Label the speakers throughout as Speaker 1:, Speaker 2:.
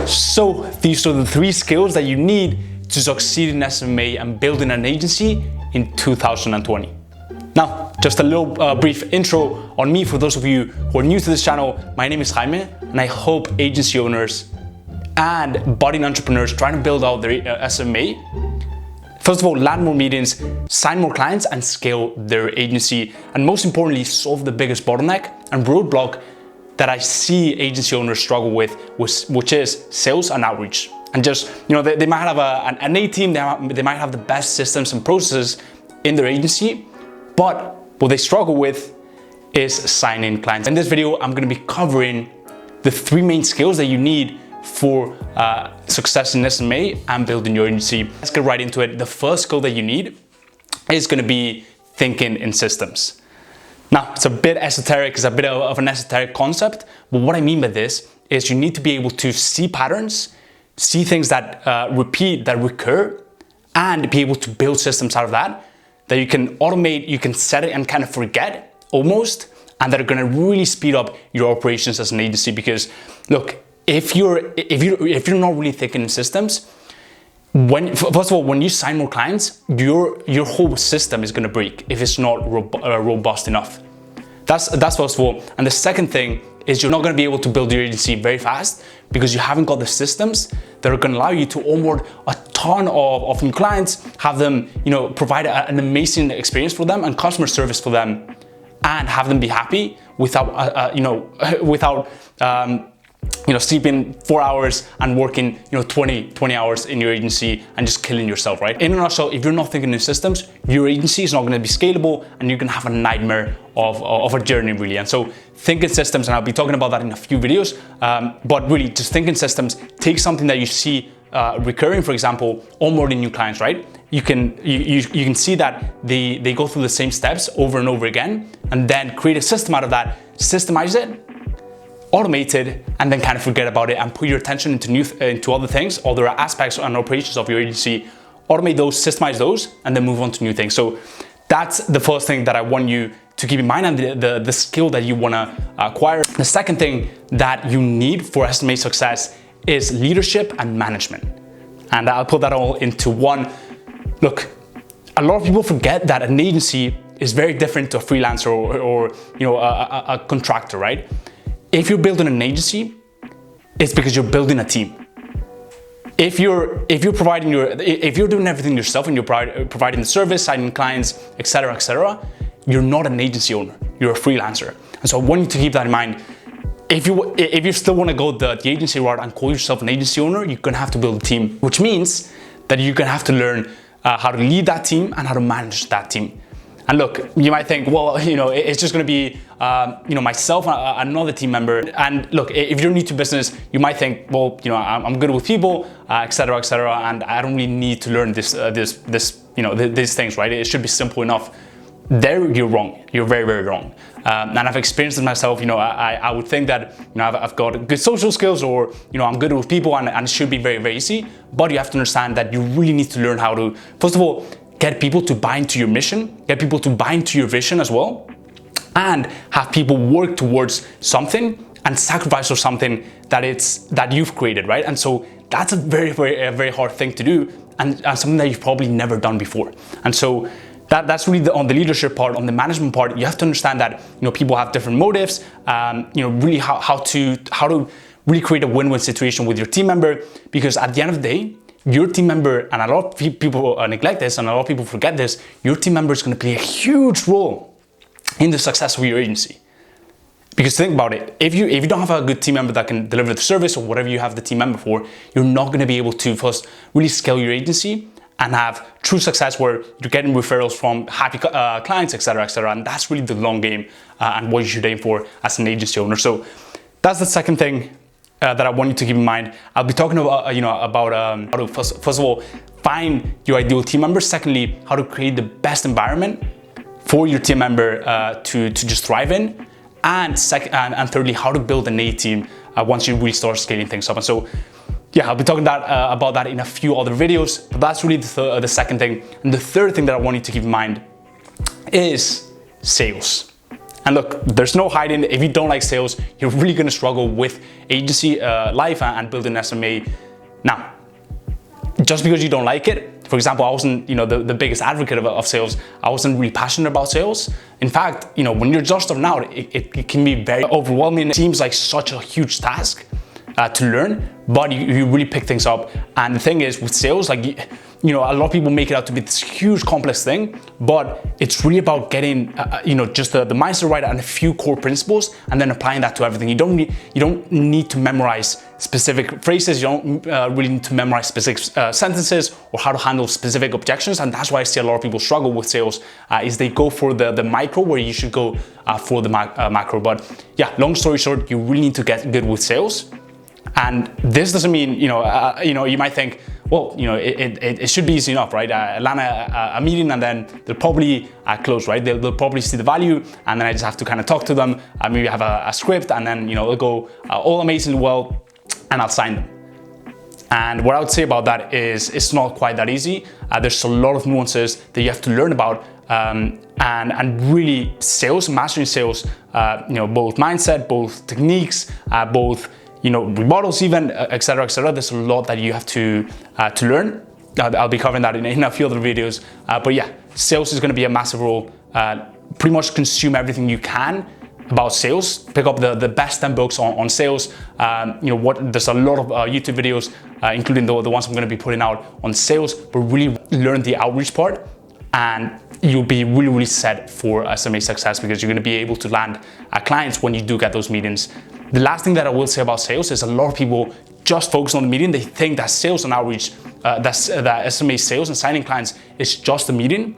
Speaker 1: So these are the 3 skills that you need to succeed in SMMA and building an agency in 2020. Now, just a little brief intro on me for those of you who are new to this channel. My name is Jaime, and I help agency owners and budding entrepreneurs trying to build out their SMMA. First of all, land more meetings, sign more clients, and scale their agency. And most importantly, solve the biggest bottleneck and roadblock that I see agency owners struggle with, which is sales and outreach. And just, they might have an A team, they might have the best systems and processes in their agency, but what they struggle with is signing clients. In this video, I'm gonna be covering the 3 main skills that you need for success in SMMA and building your agency. Let's get right into it. The first skill that you need is gonna be thinking in systems. Now, it's a bit esoteric, it's a bit of an esoteric concept, but what I mean by this is you need to be able to see patterns, see things that repeat, that recur, and be able to build systems out of that you can automate, you can set it and kind of forget almost, and that are gonna really speed up your operations as an agency. Because look, if you're not really thinking in systems, first of all, when you sign more clients, your whole system is gonna break if it's not robust enough. That's first of all. And the second thing is you're not gonna be able to build your agency very fast because you haven't got the systems that are gonna allow you to onboard a ton of new clients, have them, provide an amazing experience for them and customer service for them, and have them be happy without, sleeping 4 hours and working, 20 hours in your agency and just killing yourself, right? In a nutshell, if you're not thinking in systems, your agency is not gonna be scalable and you're gonna have a nightmare of a journey, really. And so think in systems, and I'll be talking about that in a few videos, but really just think in systems. Take something that you see recurring, for example, onboarding new clients, right? You can see that they go through the same steps over and over again, and then create a system out of that, systemize it, automate it, and then kind of forget about it and put your attention into other things, other aspects and operations of your agency. Automate those, systemize those, and then move on to new things. So that's the first thing that I want you to keep in mind, and the skill that you want to acquire. The second thing that you need for SMMA success is leadership and management. And I'll put that all into one. Look, a lot of people forget that an agency is very different to a freelancer or a contractor, right? If you're building an agency, it's because you're building a team. If you're doing everything yourself and you're providing the service, signing clients, etc., you're not an agency owner. You're a freelancer. And so I want you to keep that in mind. If you still want to go the agency route and call yourself an agency owner, you're gonna have to build a team, which means that you're gonna have to learn how to lead that team and how to manage that team. And look, you might think, well, it's just gonna be, myself, another team member. And look, if you're new to business, you might think, well, I'm good with people, etc., and I don't really need to learn these things, right? It should be simple enough. There, you're wrong. You're very, very wrong. And I've experienced it myself. I would think that I've got good social skills, or I'm good with people, and it should be very, very easy. But you have to understand that you really need to learn how to, first of all, get people to buy into your mission, get people to buy into your vision as well, and have people work towards something and sacrifice for something that you've created, right? And so that's a very, very, very hard thing to do, and something that you've probably never done before. And so that's really on the leadership part. On the management part, you have to understand that people have different motives. Really how to really create a win-win situation with your team member, because at the end of the day, your team member, and a lot of people neglect this, and a lot of people forget this, your team member is going to play a huge role in the success of your agency. Because think about it, if you don't have a good team member that can deliver the service or whatever you have the team member for, you're not going to be able to first really scale your agency and have true success where you're getting referrals from happy clients, etc., and that's really the long game and what you should aim for as an agency owner. So that's the second thing that I want you to keep in mind. I'll be talking about how to first of all find your ideal team member. Secondly, how to create the best environment for your team member to just thrive in, and thirdly, how to build an A team once you really start scaling things up. And so yeah, I'll be talking about that in a few other videos, but that's really the second thing. And the third thing that I want you to keep in mind is sales. And look, there's no hiding. If you don't like sales, you're really gonna struggle with agency life and building SMA. Now, just because you don't like it, for example, I wasn't, the biggest advocate of sales. I wasn't really passionate about sales. In fact, when you're just starting out, it can be very overwhelming. It seems like such a huge task to learn, but you really pick things up. And the thing is, with sales, like, a lot of people make it out to be this huge complex thing, but it's really about getting, just the mindset right and a few core principles, and then applying that to everything. You don't need to memorize specific phrases. You don't really need to memorize specific sentences or how to handle specific objections. And that's why I see a lot of people struggle with sales, is they go for the micro where you should go for the macro. But yeah, long story short, you really need to get good with sales. And this doesn't mean, you might think, well, it should be easy enough, right? Land a meeting and then they'll probably close, right? They'll probably see the value, and then I just have to kind of talk to them, maybe have a script, and then, it'll go all amazingly well, and I'll sign them. And what I would say about that is it's not quite that easy. There's a lot of nuances that you have to learn about, and really mastering sales, both mindset, both techniques, both rebuttals even, etc. There's a lot that you have to learn. I'll be covering that in a few other videos. But yeah, sales is going to be a massive role. Pretty much consume everything you can about sales. Pick up the best 10 books on sales. There's a lot of YouTube videos, including the ones I'm going to be putting out on sales, but really learn the outreach part, and you'll be really, really set for SMA success, because you're going to be able to land clients when you do get those meetings. The last thing that I will say about sales is a lot of people just focus on the meeting. They think that sales and outreach, that SMA sales and signing clients is just the meeting.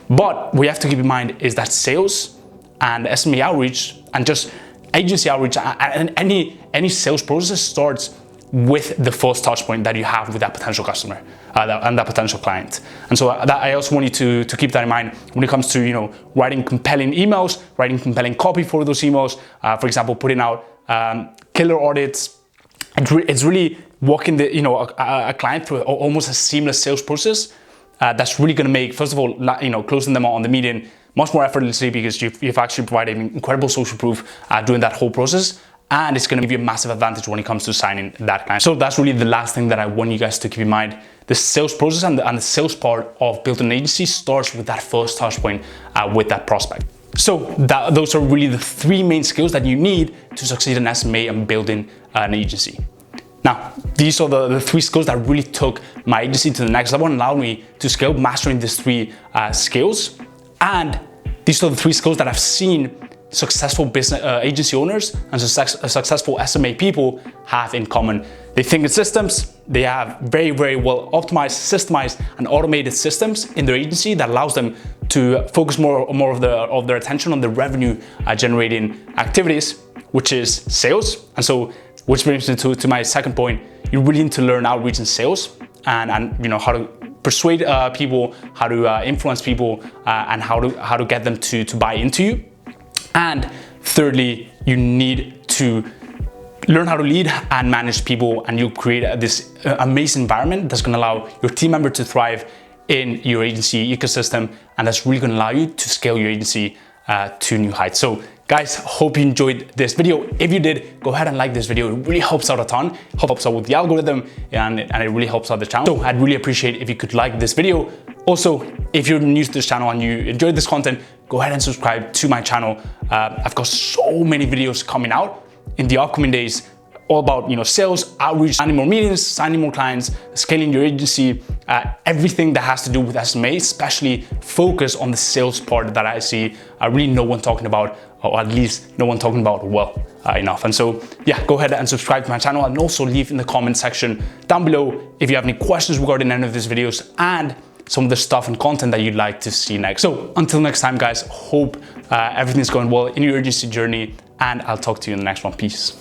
Speaker 1: But what you have to keep in mind is that sales and SMA outreach and just agency outreach and any sales process starts with the first touch point that you have with that potential customer and that potential client. And so I also want you to keep that in mind when it comes to writing compelling emails, writing compelling copy for those emails. For example, putting out killer audits. It's really walking a client through almost a seamless sales process. That's really going to make, first of all, closing them on the meeting much more effortlessly, because you've actually provided incredible social proof during that whole process. And it's going to give you a massive advantage when it comes to signing that client. So that's really the last thing that I want you guys to keep in mind. The sales process and the sales part of building an agency starts with that first touch point with that prospect. So those are really the three main skills that you need to succeed in SMA and building an agency. Now, these are the three skills that really took my agency to the next level and allowed me to scale, mastering these three skills. And these are the three skills that I've seen successful business agency owners and successful SMA people have in common. They think in systems. They have very, very well optimized, systemized, and automated systems in their agency that allows them to focus more of their attention on the revenue generating activities, which is sales. And so, which brings me to my second point. You really need to learn outreach and sales, and how to persuade people, how to influence people, and how to get them to buy into you. And thirdly, you need to learn how to lead and manage people, and you create this amazing environment that's going to allow your team member to thrive in your agency ecosystem, and that's really going to allow you to scale your agency to new heights. So guys, hope you enjoyed this video. If you did, go ahead and like this video. It really helps out a ton. Helps out with the algorithm, and it really helps out the channel. So I'd really appreciate if you could like this video. Also, if you're new to this channel and you enjoyed this content, go ahead and subscribe to my channel. I've got so many videos coming out in the upcoming days, all about sales, outreach, signing more meetings, signing more clients, scaling your agency, everything that has to do with SMA, especially focus on the sales part that I see really no one talking about, or at least no one talking about well enough. And so yeah, go ahead and subscribe to my channel, and also leave in the comment section down below if you have any questions regarding any of these videos and some of the stuff and content that you'd like to see next. So until next time, guys, hope everything's going well in your agency journey, and I'll talk to you in the next one. Peace.